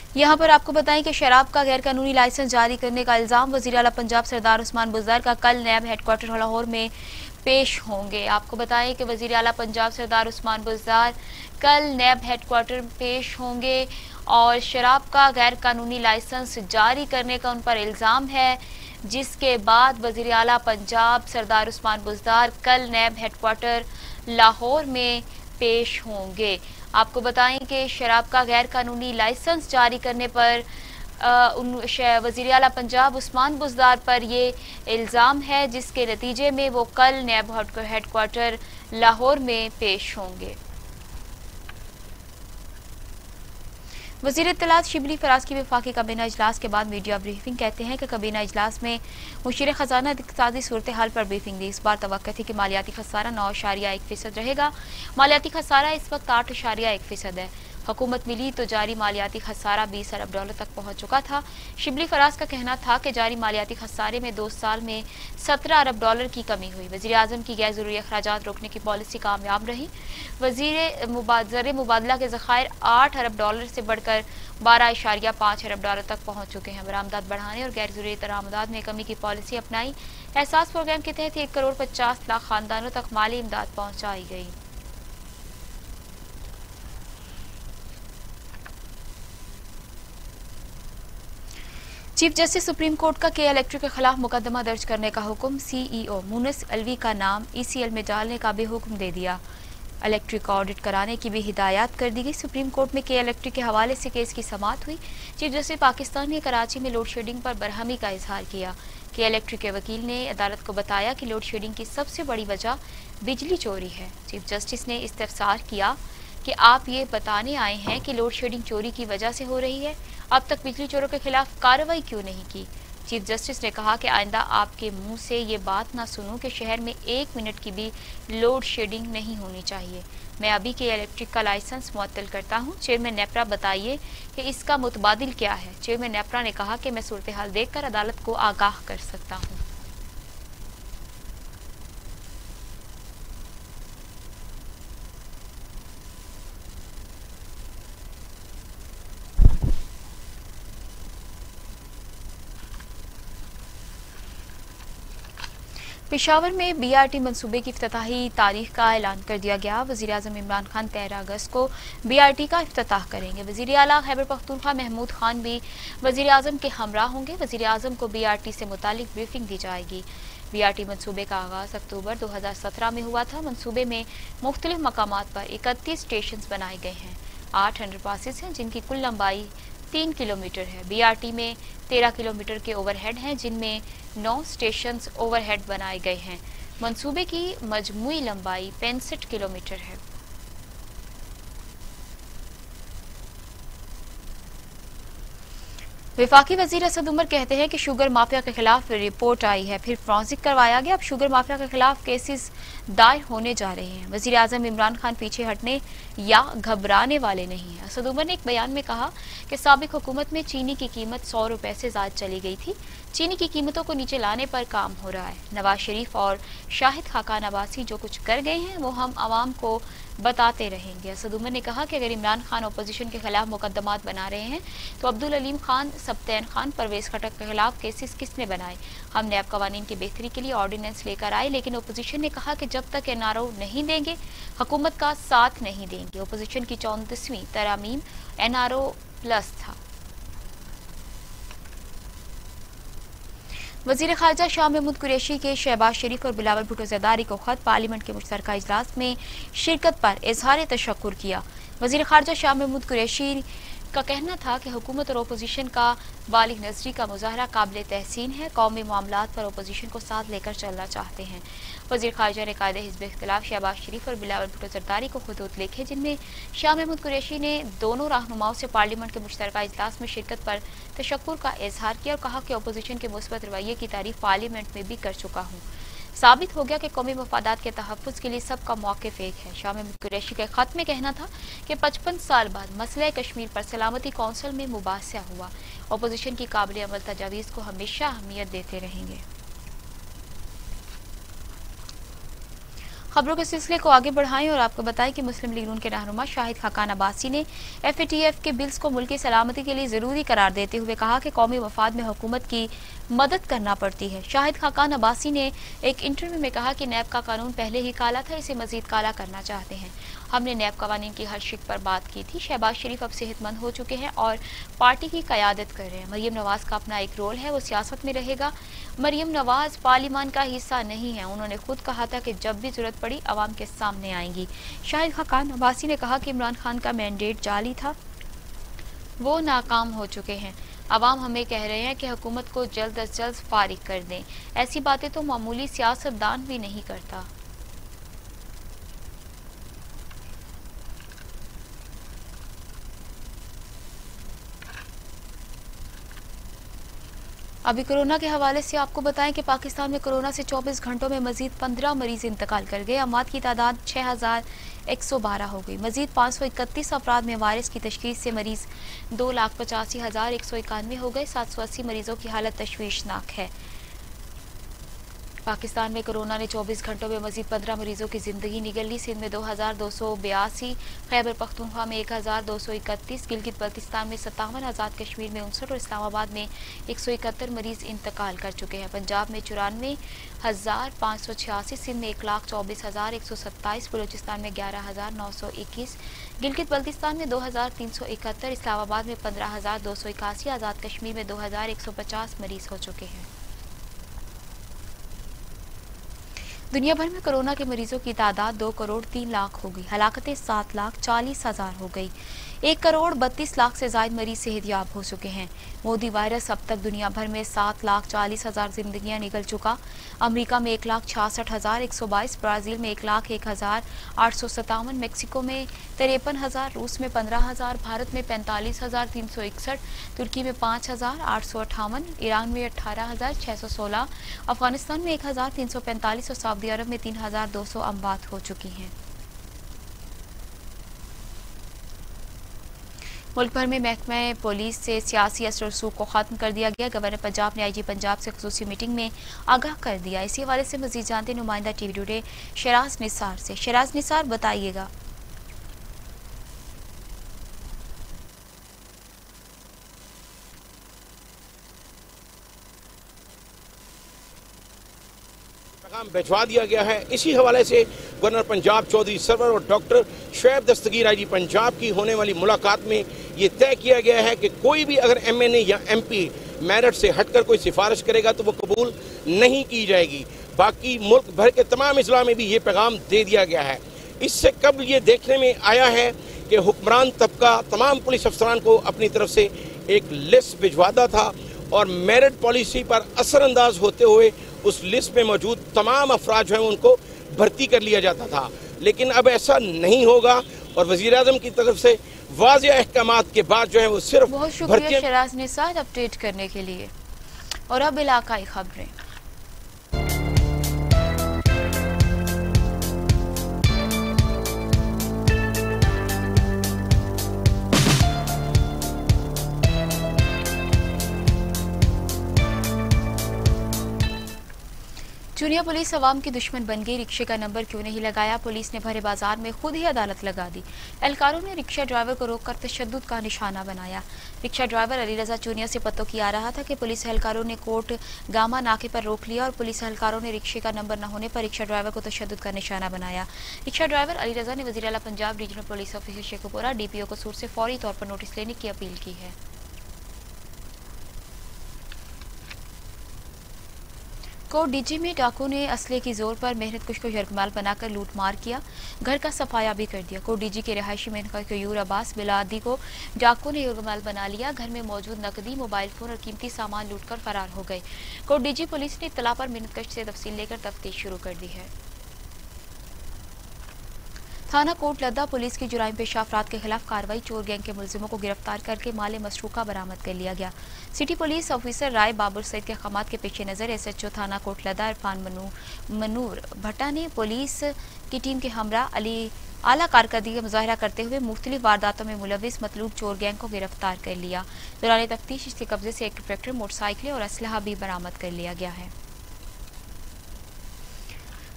यहाँ पर आपको बताएं कि शराब का गैरकानूनी लाइसेंस जारी करने का इल्जाम वज़ीर आला पंजाब सरदार उस्मान बुज़दार का कल नैब हेडक्वार्टर लाहौर में पेश होंगे। आपको बताएं कि वज़ीर आला पंजाब सरदार उस्मान बुज़दार कल नैब हेडक्वार्टर पेश होंगे और शराब का गैरकानूनी लाइसेंस जारी करने का उन पर इल्जाम है, जिसके बाद वज़ीर आला पंजाब सरदार उस्मान बुज़दार कल नैब हेडक्वार्टर लाहौर में पेश होंगे। आपको बताएं कि शराब का गैरकानूनी लाइसेंस जारी करने पर वज़ीर आला पंजाब उस्मान बुज़दार पर ये इल्ज़ाम है, जिसके नतीजे में वो कल नैब हेडक्वार्टर लाहौर में पेश होंगे। वज़ीर इत्तलात शिबली फराज की वफाकी काबीना इजलास के बाद मीडिया ब्रीफिंग। कहते हैं कि काबीना इजलास में मुशीर खजाना इक़्तिसादी सूरत हाल पर ब्रीफिंग दी। इस बार तवक्को थी कि मालियाती खसारा 9.1% रहेगा। मालियाती खसारा इस वक्त 8.1% है। हुकूमत मिली तो जारी मालियाती खसारा 20 अरब डॉलर तक पहुंच चुका था। शिबली फराज का कहना था कि जारी मालियाती खसारे में 2 साल में 17 अरब डॉलर की कमी हुई। वज़ीर आज़म की गैर ज़रूरी अखराजात रोकने की पॉलिसी कामयाब रही। ज़र मुबादला के ज़खायर 8 अरब डॉलर से बढ़कर 12.5 अरब डॉलर तक पहुंच चुके हैं। बरामदात बढ़ाने और गैर ज़रूरी दरामदात में कमी की पॉलिसी अपनाई। एहसास प्रोग्राम के तहत 1 करोड़ 50 लाख खानदानों तक माली इमदाद पहुंचाई गई। चीफ जस्टिस सुप्रीम कोर्ट का के इलेक्ट्रिक के खिलाफ मुकदमा दर्ज करने का हुक्म। सीईओ मुनिस अलवी का नाम ईसीएल में डालने का भी हुक्म दे दिया। इलेक्ट्रिक का ऑडिट कराने की भी हिदायत कर दी गई। सुप्रीम कोर्ट में के इलेक्ट्रिक के हवाले से केस की समाअत हुई। चीफ जस्टिस पाकिस्तान ने कराची में लोड शेडिंग पर बरहमी का इजहार किया। के इलेक्ट्रिक के वकील ने अदालत को बताया कि लोड शेडिंग की सबसे बड़ी वजह बिजली चोरी है। चीफ जस्टिस ने इस्तफसार किया कि आप ये बताने आए हैं कि लोड शेडिंग चोरी की वजह से हो रही है, अब तक बिजली चोरों के खिलाफ कार्रवाई क्यों नहीं की। चीफ जस्टिस ने कहा कि आइंदा आपके मुंह से ये बात ना सुनूं कि शहर में 1 मिनट की भी लोड शेडिंग नहीं होनी चाहिए। मैं अभी के इलेक्ट्रिक का लाइसेंस मुअत्तल करता हूं। चेयरमैन नेपरा बताइए कि इसका मुतबादिल क्या है। चेयरमैन नेपरा ने कहा कि मैं सूरत हाल देखकर अदालत को आगाह कर सकता हूँ। पेशावर में बीआरटी मंसूबे की इफ्तिताही तारीख का ऐलान कर दिया गया। वज़ीर आज़म इमरान खान 13 अगस्त को बीआरटी का इफ्तिताह करेंगे। वज़ीर आला खैबर पख्तूनख्वा महमूद खान भी वज़ीर आज़म के हमरा होंगे। वज़ीर आज़म को बीआरटी से मुतालिक ब्रीफिंग दी जाएगी। बीआरटी मंसूबे का आगाज अक्टूबर 2017 में हुआ था। मंसूबे में मुख्तलिफ मकामात पर 31 स्टेशन बनाए गए हैं। 8 अंडरपासेस हैं जिनकी कुल लंबाई 3 किलोमीटर है। बीआरटी में 13 किलोमीटर के ओवरहेड हैं, जिनमें 9 स्टेशन ओवरहेड बनाए गए हैं। मंसूबे की मजमूई लंबाई 65 किलोमीटर है। वफाकी वजीर असद उमर कहते हैं कि शुगर माफिया के खिलाफ रिपोर्ट आई है, फिर फॉरेंसिक करवाया गया। अब शुगर माफिया के खिलाफ केसेस दायर होने जा रहे हैं। वजीर आजम इमरान खान पीछे हटने या घबराने वाले नहीं हैं। असद उमर ने एक बयान में कहा कि साबिक हुकूमत में चीनी की कीमत 100 रुपए से ज्यादा चली गई थी। चीनी की कीमतों को नीचे लाने पर काम हो रहा है। नवाज शरीफ और शाहिद खाकान अब्बासी जो कुछ कर गए हैं वो हम आवाम को बताते रहेंगे। असद उमर ने कहा कि अगर इमरान खान अपोजिशन के खिलाफ मुकदमात बना रहे हैं तो अब्दुल अलीम खान, सब्तैन खान, परवेज खटक के खिलाफ केसेस किसने बनाए? हमने अब कवानीन की बेहतरी के लिए ऑर्डिनेंस लेकर आए, लेकिन अपोजिशन ने कहा कि जब तक एनआरओ नहीं देंगे हुकूमत का साथ नहीं देंगे। अपोजिशन की 34वीं तरामीम एनआरओ प्लस था। वज़ीर ख़ारजा शाह महमूद कुरैशी के शहबाज शरीफ और बिलावल भुट्टो ज़रदारी को खत पार्लियामेंट के मुश्तरका इजलास में शिरकत पर इजहार तशक्कुर किया। वज़ीर ख़ारजा शाह महमूद कुरैशी का कहना था कि हुकूमत और अपोजिशन का बालिग नज़री का मुजाहरा काबिल तहसीन है। कौमी मामलात पर अपोजिशन को साथ लेकर चलना चाहते हैं। वज़ीर ख़ारजा ने कायदे हिज़्ब इख्तिलाफ शहबाज शरीफ और बिलावल भुट्टो ज़रदारी को खुतूत लिखे, जिनमें शाह महमूद कुरैशी ने दोनों रहनुमाओं से पार्लियामेंट के मुश्तरका इजलास में शिरकत पर तशक्कुर का इजहार किया और कहा कि अपोजिशन के मुस्बत रवैये की तारीफ पार्लियामेंट में भी कर चुका हूँ। साबित हो गया कि कौमी मफादात के तहफ़्फ़ुज़ के लिए सबका मौक़िफ़ एक है। शाह महमूद कुरैशी के ख़त में कहना था कि 55 साल बाद मसला कश्मीर पर सलामती कौंसिल में मुबाहिसा हुआ। अपोजिशन की काबिल अमल तजावीज़ को हमेशा अहमियत देते रहेंगे। खबरों के सिलसिले को आगे बढ़ाएं और आपको बताएं कि मुस्लिम लीग नून के रहनुमा शाहिद खाकान अब्बासी ने FATF के बिल्स को मुल्क की सलामती के लिए जरूरी करार देते हुए कहा कि कौमी मफाद में हुकूमत की मदद करना पड़ती है। शाहिद खाकान अब्बासी ने एक इंटरव्यू में कहा कि नैब का कानून पहले ही काला था, इसे मजीद काला करना चाहते हैं। हमने नैब कवानीन की हर शिक पर बात की थी। शहबाज शरीफ अब सेहतमंद हो चुके हैं और पार्टी की क़यादत कर रहे हैं। मरियम नवाज का अपना एक रोल है, वो सियासत में रहेगा। मरियम नवाज पार्लियामान का हिस्सा नहीं है। उन्होंने खुद कहा था कि जब भी जरूरत पड़ी आवाम के सामने आएंगी। शाहिद खाकान अब्बासी ने कहा कि इमरान खान का मैंडेट जाली था, वो नाकाम हो चुके हैं। अवाम हमें कह रहे हैं कि हुकूमत को जल्द अज जल्द फारिग कर दें। ऐसी बातें तो मामूली सियासतदान भी नहीं करता। अभी कोरोना के हवाले से आपको बताएं कि पाकिस्तान में कोरोना से 24 घंटों में मजीद 15 मरीज इंतकाल कर गए। अमात की तादाद 6112 हो गई। मजीद 531 अफराद में वायरस की तशखीस से मरीज 2,85,191 हो गए। 780 मरीजों की हालत तशवीशनाक है। पाकिस्तान में कोरोना ने 24 घंटों में मजीद 15 मरीजों की जिंदगी निगल ली। सिंध में 2282, खैबर पख्तूनख्वा में 1231, गिलगित बल्तिस्तान में 57, आज़ाद कश्मीर में 59 और इस्लामाबाद में 171 मरीज इंतकाल कर चुके हैं। पंजाब में 94,586, सिंध में 1,24,127, बलूचिस्तान में 11,921, गिलगित बल्तिस्तान में 2,371, इस्लामाबाद में 15,281, आज़ाद कश्मीर में 2,150 मरीज हो चुके हैं। दुनिया भर में कोरोना के मरीजों की तादाद 2 करोड़ 3 लाख हो गई। हलाकतें 7,40,000 हो गई। 1 करोड़ 32 लाख से ज्यादा मरीज सेहतयाब हो चुके हैं। मोदी वायरस अब तक दुनिया भर में 7,40,000 जिंदगियां निकल चुका। अमेरिका में 1,66,122, ब्राजील में 1,01,857, मेक्सिको में 53,000, रूस में 15,000, भारत में 45,361, तुर्की में 5,858, ईरान में 18,616, अफगानिस्तान में 1,345 और सऊदी अरब में 3,200 अमवात हो चुकी हैं। मुल्क भर में महकमा पुलिस से सियासी असर रसूख को खत्म कर दिया गया। गवर्नर पंजाब ने IG पंजाब से खुसूसी मीटिंग में आगाह कर दिया। इसी हवाले से मजीद जानते नुमाइंदा TV टुडे शराज निसार से। शराज निसार, बताइएगा। भिजवा दिया गया है। इसी हवाले से गवर्नर पंजाब चौधरी सरवर और डॉक्टर शुएब दस्तगीर IG पंजाब की होने वाली मुलाकात में ये तय किया गया है कि कोई भी अगर MNA या MP मेरिट से हटकर कोई सिफारिश करेगा तो वो कबूल नहीं की जाएगी। बाकी मुल्क भर के तमाम अजला में भी ये पैगाम दे दिया गया है। इससे कबल ये देखने में आया है कि हुक्मरान तबका तमाम पुलिस अफसरान को अपनी तरफ से एक लिस्ट भिजवाता था और मेरिट पॉलिसी पर असरअंदाज होते हुए उस लिस्ट में मौजूद तमाम अफराद जो है उनको भर्ती कर लिया जाता था। लेकिन अब ऐसा नहीं होगा और वज़ीर-ए-आज़म की तरफ से वाज़ेह अहकामात के बाद जो है वो सिर्फ बहुत शुक्रिया शराज निसार अपडेट करने के लिए। और अब इलाकाई खबरें। चुनिया पुलिस अवाम की दुश्मन बन गई। रिक्शे का नंबर क्यों नहीं लगाया? पुलिस ने भरे बाजार में खुद ही अदालत लगा दी। एहलकारों ने रिक्शा ड्राइवर को रोककर तशद्दुद का निशाना बनाया। रिक्शा ड्राइवर अली रजा चुनिया से पतो किया रहा था कि पुलिस एहलकारों ने कोट गामा नाके पर रोक लिया और पुलिस एहलकारों ने रिक्शे का नंबर न होने पर रिक्शा ड्राइवर को तशद्दुद का निशाना बनाया। रिक्शा ड्राइवर अली रजा ने वज़ीर आला Punjab regional police officer Sheikhupura DPO कसूर से फौरी तौर पर नोटिस लेने की अपील की है। कोट डीजी में डाकू ने असले की जोर पर मेहनत कुश को यरगमाल बनाकर लूट मार किया। घर का सफाया भी कर दिया। कोट डीजी के रिहायशी मेहनत कयूर अब्बास बिलादी को डाकू ने यरगमाल बना लिया। घर में मौजूद नकदी, मोबाइल फोन और कीमती सामान लूटकर फरार हो गए। कोट डीजी पुलिस ने इत्तला पर मेहनत कश से तफसील लेकर तफ्तीश शुरू कर दी है। थाना कोट लद्दा पुलिस की जुराइम पेशा अफराद के खिलाफ कार्रवाई। चोर गैंग के मुलजिमों को गिरफ्तार करके माल मसरूका बरामद कर लिया गया। सिटी पुलिस ऑफिसर राय बाबर सईद के अहकामात के पेश नज़र SHO थाना कोट लद्दा इरफान मनूर भट्टा ने पुलिस की टीम के हमरा आला कारकर्दगी का मुजाहरा करते हुए मुख्तलिफ वारदातों में मुलविस मतलूब चोर गैंग को गिरफ्तार कर लिया। दौरान तफ्तीश इसके कब्जे से एक ट्रैक्टर, मोटरसाइकिलें और असलहा भी बरामद कर लिया गया है।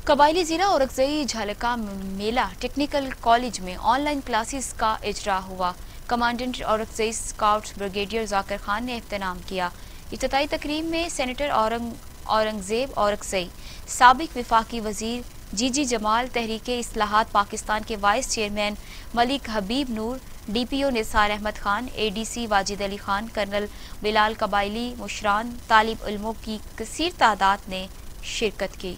कबायली ज़िला औरंगज़ेब झालका मेला टेक्निकल कॉलेज में ऑनलाइन क्लासेस का इजरा हुआ। Commandant Aurangzeb scouts brigadier Zakir Khan ने इफ्तिताम किया। इफ्तिताई तकरीब में सेनेटर औरंगज़ेब, साबिक विफाकी वजीर जीजी जमाल, तहरीके इस्लाहात पाकिस्तान के vice chairman Malik Habib Noor, DPO Nisar Ahmad Khan, ADC Wajid Ali Khan, colonel Bilal, कबायली मुशरान, तालिब इल्मों की कसीर तादाद ने शिरकत की।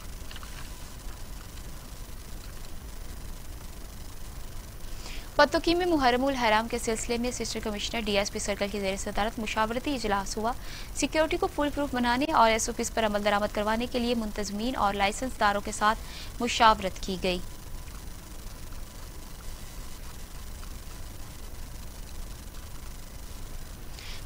पत्तोकी में मुहर्रमुल हराम के सिलसिले में असिस्टेंट कमिश्नर DSP सर्कल की ज़ेर सदारत मुशावरती इजलास हुआ। सिक्योरिटी को फुल प्रूफ बनाने और SOPs पर अमल दरामद करवाने के लिए मुंतजमीन और लाइसेंसदारों के साथ मुशावरत की गई।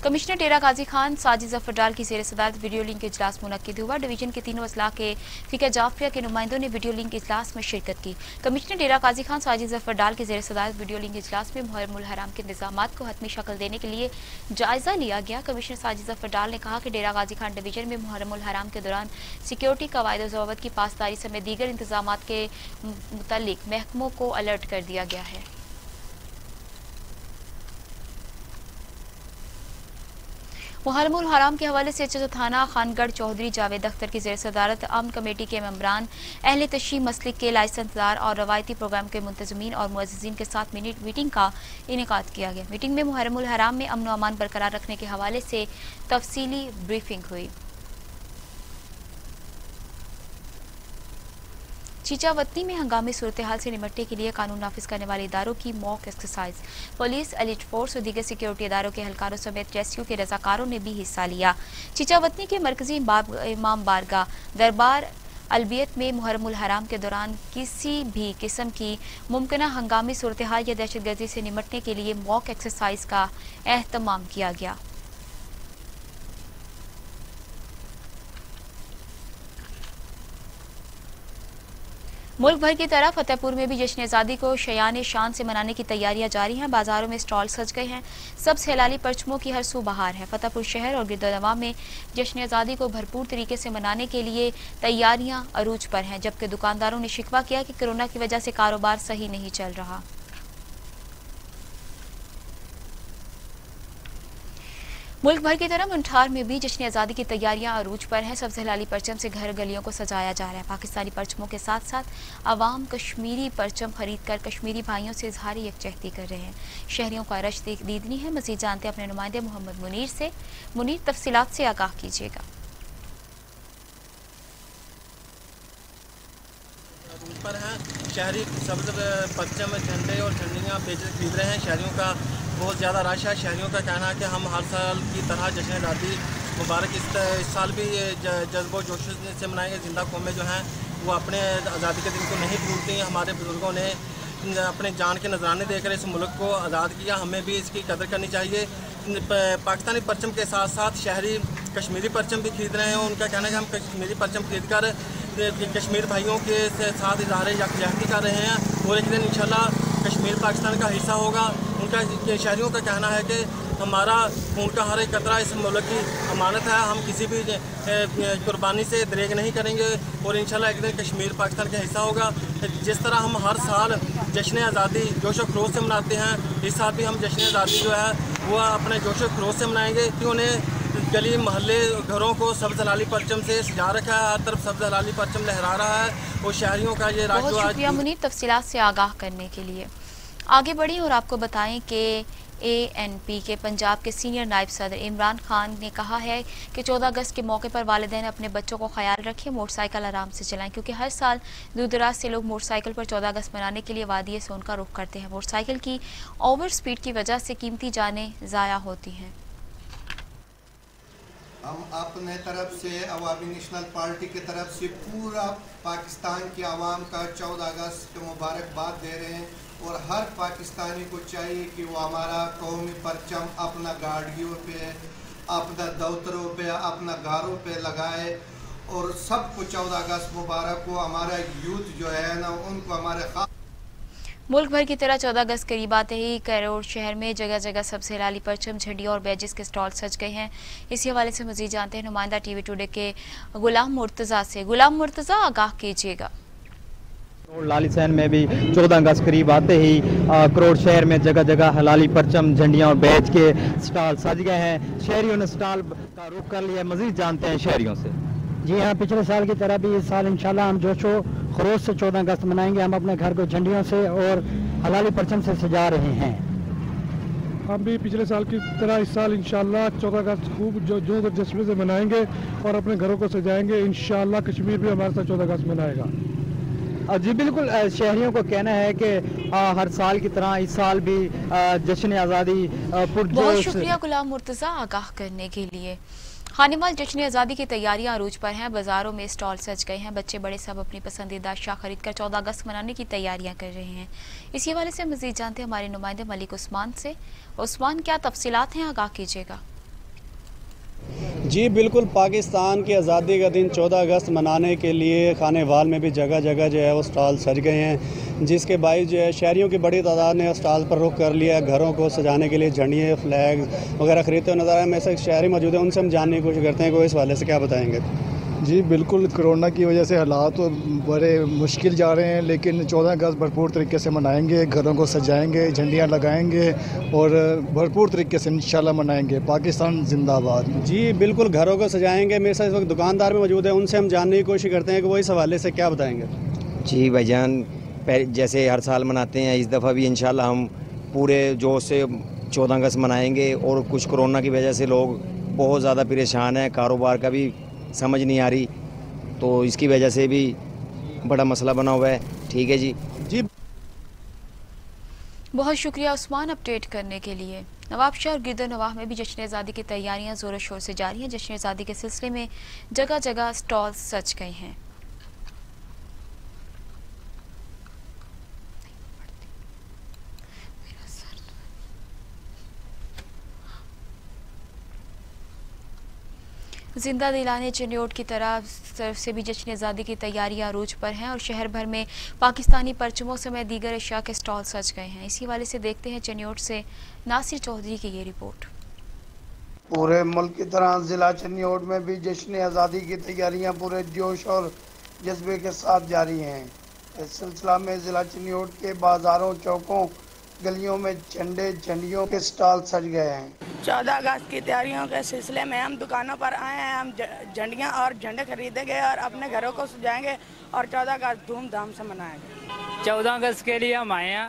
कमिश्नर डेरा गाजी खान साजिद जफर डाल की ज़ेर सदारत वीडियो लिंक इजलास मुनक्किद हुआ। डिवीजन के तीनों अजला के फ़िका जाफरिया के नुमाइंदों ने वीडियो लिंक इजलास में शिरकत की। कमिश्नर डेरा गाजी खान साजिद जफर डाल की ज़ेर सदारत वीडियो लिंक इजलास में मुहर्रमुल हराम के इंतजामात को हतमी शक्ल देने के लिए जायजा लिया गया। कमिश्नर साजिद जफर डाल ने कहा कि डेरा गाजी खान डिवीजन में मुहर्रमुल हराम के दौरान सिक्योरिटी कवायद और ज़वाबित की पासदारी समेत दीगर इंतजामात के मुतल्लिक महकमों को अलर्ट कर दिया गया है। मुहर्रमुल हराम के हवाले से HO थाना खानगढ़ चौधरी जावेद अख्तर की ज़ेर सदारत अमन कमेटी के मेंबरान, अहले तशरीह मसलिक के लाइसेंसदार और रवायती प्रोग्राम के मुंतजमीन और मुअज़्ज़िज़ीन के साथ मीटिंग का इनेकाद किया गया। मीटिंग में मुहर्रमुल हराम में अमन व अमान बरकरार रखने के हवाले से तफसीली ब्रीफिंग हुई। चीचावतनी में हंगामी सूरत हाल से निपटने के लिए कानून नाफिज करने वाले इदारों की mock exercise, police, elite force और दीगर सिक्योरिटी इदारों के एहलकारों समेत रेस्क्यू के रजाकारों ने भी हिस्सा लिया। चीचावतनी के मरकजी इमाम बारगाह दरबार अलबियत में मुहर्रमुल हराम के दौरान किसी भी किस्म की मुमकिना हंगामी सूरत हाल या दहशतगर्दी से निपटने के लिए मॉक एक्सरसाइज का एहतमाम किया गया। मुल्क भर की तरह फतेहपुर में भी जश्न आज़ादी को शयान शान से मनाने की तैयारियां जारी हैं। बाजारों में स्टॉल सज गए हैं। सब्ज हिलाली परचमों की हर सू बहार है। फतेहपुर शहर और गिरदोनवा में जश्न आज़ादी को भरपूर तरीके से मनाने के लिए तैयारियां अरूज पर हैं, जबकि दुकानदारों ने शिकवा किया कि कोरोना की वजह से कारोबार सही नहीं चल रहा। मुल्क भर की तरह मुंठार में भी जश्न आज़ादी की तैयारियां अरूज पर हैं। सब्ज़ हिलाली परचम से घर गलियों को सजाया जा रहा है। पाकिस्तानी परचमों के साथ साथ अवाम कश्मीरी परचम खरीद कर कश्मीरी भाइयों से इजहार यकजहती कर रहे हैं। शहरियों का रश दीदनी है। मज़ीद जानते अपने नुमाइंदे मोहम्मद मुनीर से। मुनीर, तफसीलात से आगाह कीजिएगा। पर हैं शहरी सब्ज़ परचम, झंडे और झंडियाँ खरीद रहे हैं। शहरियों का बहुत ज़्यादा रश है। शहरियों का कहना है कि हम हर साल की तरह जश्न आज़ादी मुबारक इस साल भी जज्बो जोश से मनाएंगे। जिंदा कौमें जो हैं वो अपने आज़ादी के दिन को नहीं भूलती। हमारे बुजुर्गों ने अपने जान के नजराने देकर इस मुल्क को आज़ाद किया, हमें भी इसकी कदर करनी चाहिए। पाकिस्तानी परचम के साथ साथ शहरी कश्मीरी परचम भी खरीद रहे हैं। उनका कहना है कि हम कश्मीरी परचम खरीद कर कश्मीर भाइयों के साथ इज़हार यकजहती कर रहे हैं और एक दिन इंशाल्लाह कश्मीर पाकिस्तान का हिस्सा होगा। उनका शहरियों का कहना है कि हमारा खून का हर एक कतरा इस मुल्क की अमानत है, हम किसी भी कुर्बानी से दरेग नहीं करेंगे और इंशाल्लाह एक दिन कश्मीर पाकिस्तान का हिस्सा होगा। जिस तरह हम हर साल जश्न आज़ादी जोश और खरोश से मनाते हैं, इस साल भी हम जश्न आज़ादी जो है वो अपने जोश और खरोश से मनाएंगे। कि उन्हें गली मोहल्ले घरों को सब्ज़ हलाली परचम से सजा रखा है, हर तरफ सब्ज़ हलाली परचम लहरा रहा है और शहरियों का ये बहुत शुक्रिया मुनीर तफसीलात से आगाह करने के लिए। आगे बढ़ी और आपको बताएं कि ANP के पंजाब के सीनियर नायब सदर इमरान खान ने कहा है कि 14 अगस्त के मौके पर वालिदैन अपने बच्चों को ख्याल रखें, मोटरसाइकिल आराम से चलाएं, क्योंकि हर साल दूर दराज से लोग मोटरसाइकिल पर 14 अगस्त मनाने के लिए वादी सोन का रुख करते हैं। मोटरसाइकिल की ओवर स्पीड की वजह से कीमती जानें ज़ाया होती हैं। हम अपने तरफ से अवामी नेशनल पार्टी की तरफ से पूरा पाकिस्तान की आवाम का 14 अगस्त की मुबारकबाद दे रहे हैं और हर पाकिस्तानी को चाहिए कि वो हमारा कौमी परचम अपना गाड़ियों पे, अपना दफ्तरों पे, अपना घरों पे लगाए और सबको 14 अगस्त मुबारक हो। हमारा यूथ जो है ना उनको हमारे मुल्क भर की तरह 14 अगस्त करीब आते ही कैरोर शहर में जगह जगह सब्ज़ हिलाली परचम, झंडी और बैजेस के स्टॉल सज गए हैं। इसी हवाले से मज़ीद जानते हैं नुमाइंदा TV टुडे के गुलाम मुर्तज़ा से। गुलाम मुर्तज़ा, आगाह कीजिएगा। लालीसैन में भी 14 अगस्त करीब आते ही करोड़ शहर में जगह जगह हलाली परचम झंडियां और बैच के स्टॉल सज गए हैं। शहरियों ने स्टॉल का रुख कर लिया। मजीद जानते हैं शहरियों से। जी हाँ, पिछले साल की तरह भी इस साल इंशाल्लाह हम जोशो खरोश से 14 अगस्त मनाएंगे। हम अपने घर को झंडियों से और हलाली परचम से सजा रहे हैं। हम भी पिछले साल की तरह इस साल इंशाल्लाह 14 अगस्त खूब जोश और जज्बे से मनाएंगे और अपने घरों को सजाएंगे। इंशाल्लाह कश्मीर भी हमारे साथ 14 अगस्त मनाएगा। जी बिल्कुल, शहरियों को कहना है कि हर साल की तरह इस साल भी जश्न आज़ादी पुरजोश। बहुत शुक्रिया गुलाम मुर्तज़ा आगाह करने के लिए। खानेवाल जश्न आज़ादी की तैयारियां अरूज पर हैं। बाजारों में स्टॉल सज गए हैं। बच्चे बड़े सब अपनी पसंदीदा अशिया खरीद कर 14 अगस्त मनाने की तैयारियां कर रहे हैं। इसी हवाले से मजीद जानते हैं हमारे नुमाइंदे मलिक उस्मान से। उस्मान, क्या तफसीलात हैं, आगाह कीजिएगा। जी बिल्कुल, पाकिस्तान की आज़ादी का दिन 14 अगस्त मनाने के लिए खानेवाल में भी जगह जगह जो है वो स्टॉल सज गए हैं, जिसके बाइस जो है शहरियों की बड़ी तादाद ने स्टॉल पर रुख कर लिया। घरों को सजाने के लिए झंडियाँ, फ्लैग वगैरह खरीदते हुए नजर आए। में से शहरी मौजूद है, उनसे हम जानने की कोशिश करते हैं कि वो इस हवाले से क्या बताएंगे। जी बिल्कुल, कोरोना की वजह से हालात तो बड़े मुश्किल जा रहे हैं, लेकिन 14 अगस्त भरपूर तरीके से मनाएंगे। घरों को सजाएंगे, झंडियाँ लगाएंगे और भरपूर तरीके से इंशाल्लाह मनाएंगे। पाकिस्तान जिंदाबाद। जी बिल्कुल, घरों को सजाएंगे। मेरे साथ इस वक्त दुकानदार भी मौजूद है, उनसे हम जानने की कोशिश करते हैं कि वो इस हवाले से क्या बताएंगे। जी भाईजान, जैसे हर साल मनाते हैं, इस दफ़ा भी इंशाल्लाह हम पूरे जोश से 14 अगस्त मनाएंगे। और कुछ कोरोना की वजह से लोग बहुत ज़्यादा परेशान हैं, कारोबार का भी समझ नहीं आ रही, तो इसकी वजह से भी बड़ा मसला बना हुआ है। ठीक है जी। जी बहुत शुक्रिया उस्मान अपडेट करने के लिए। नवाबशाह और गिरदर नवाह में भी जश्न आज़ादी की तैयारियां जोरों शोर से जारी हैं। जश्न आज़ादी के सिलसिले में जगह जगह स्टॉल सज गए हैं। जिंदा दिलाने चिन्योट की तरफ से भी जश्न आज़ादी की तैयारियां अरूज पर हैं और शहर भर में पाकिस्तानी परचमों समेत दीगर अशिया के स्टॉल सज गए हैं। इसी वाले से देखते हैं चिन्योट से नासिर चौधरी की ये रिपोर्ट। पूरे मुल्क की तरह जिला चिन्योट में भी जश्न आज़ादी की तैयारियां पूरे जोश और जज्बे के साथ जारी हैं। इस सिलसिला में जिला चिन्योट के बाजारों, चौकों, गलियों में झंडियों के स्टॉल सज गए हैं। 14 अगस्त की तैयारियों के सिलसिले में हम दुकानों पर आए हैं। हम झंडियाँ और झंडे खरीदेंगे और अपने घरों को सजाएंगे और 14 अगस्त धूमधाम से मनाएंगे। 14 अगस्त के लिए हम आए हैं,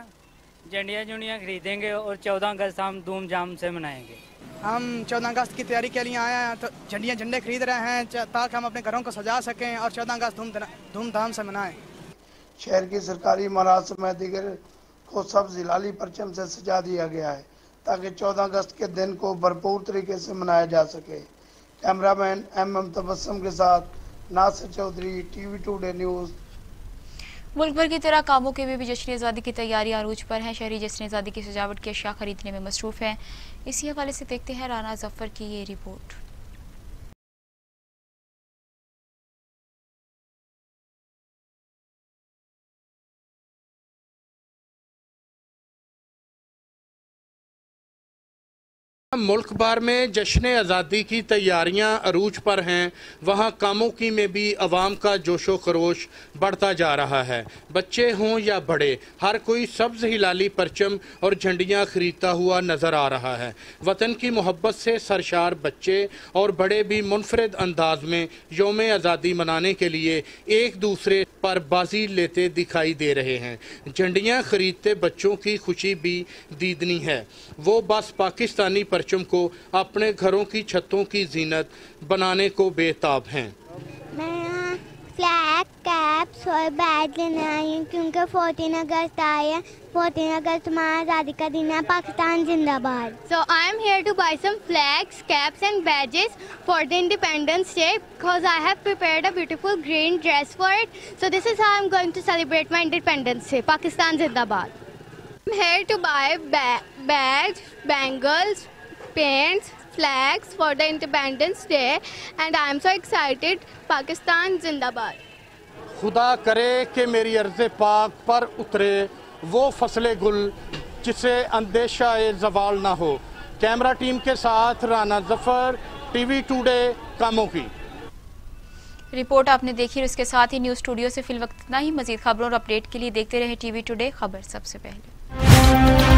झंडियाँ खरीदेंगे और 14 अगस्त हम धूमधाम से मनाएंगे। हम 14 अगस्त की तैयारी के लिए आए हैं, तो झंडे खरीद रहे हैं ताकि हम अपने घरों को सजा सकें और 14 अगस्त धूमधाम से मनाएं। शहर की सरकारी मरासम में दीगर को सब जिलाली परचम से सजा दिया गया है ताकि 14 अगस्त के दिन को भरपूर तरीके से मनाया जा सके। कैमरामैन एम तबस्सुम के साथ Nasir Chaudhry, TV today news. मुल्क भर की तरह कामों के भी जश्न आज़ादी की तैयारियां अरूज पर हैं। शहरी जश्न आज़ादी की सजावट की अशिया खरीदने में मसरूफ हैं। इसी हवाले से देखते हैं राना जफर की ये रिपोर्ट। मुल्क भर में जश्न आज़ादी की तैयारियां अरूज पर हैं। वहाँ कामों की में भी अवाम का जोशो खरोश बढ़ता जा रहा है। बच्चे हों या बड़े, हर कोई सब्ज़ हिलाली परचम और झंडियां खरीदता हुआ नज़र आ रहा है। वतन की मोहब्बत से सरशार बच्चे और बड़े भी मुनफरिद अंदाज में यौम आज़ादी मनाने के लिए एक दूसरे पर बाजी लेते दिखाई दे रहे हैं। झंडियां खरीदते बच्चों की खुशी भी दीदनी है। वो बस पाकिस्तानी परचम को अपने घरों की छतों की जीनत बनाने को बेताब हैं। मैं फ्लैग, कैप्स और बैग लेने आई हूँ क्योंकि 14 अगस्त आए हैं। 14 अगस्त हमारा आज़ादी का दिन है। पाकिस्तान जिंदाबाद। So I am here to buy some flags, caps and badges for the Independence Day because I have prepared a beautiful green dress for it. So this is how I am going to celebrate my Independence Day. Pakistan Zindabad. I am here to buy bags, bangles, paints, flags for the Independence Day and I am so excited. Pakistan Zindabad. खुदा करे कि मेरी अर्ज़े पाक पर उतरे वो फसले गुल जिसे अंदेशा ज़वाल ना हो। कैमरा टीम के साथ राना जफर, TV टुडे कामों की। रिपोर्ट आपने देखी और इसके साथ ही न्यूज स्टूडियो से फिल वक्त इतना ही। मजीद खबरों और अपडेट के लिए देखते रहे टीवी टुडे, खबर सबसे पहले।